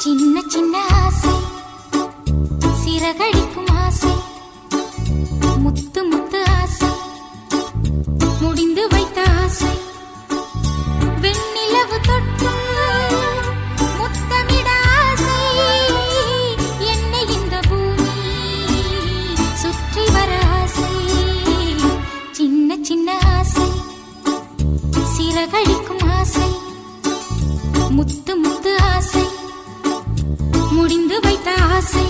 சின்ன சின்ன ஆசை, சிறகடிக்கும் ஆசை, முத்து முத்து ஆசை, முடிந்து வைத்த ஆசை, வெண்ணிலவு தொட்டு முத்தமிட ஆசை, என்னை இந்த பூமி சுற்றி வர ஆசை. சின்ன சின்ன ஆசை, சிறகடிக்கும் ஆசை, முத்து முத்து ஆசை, முடிந்து வைத்த ஆசை.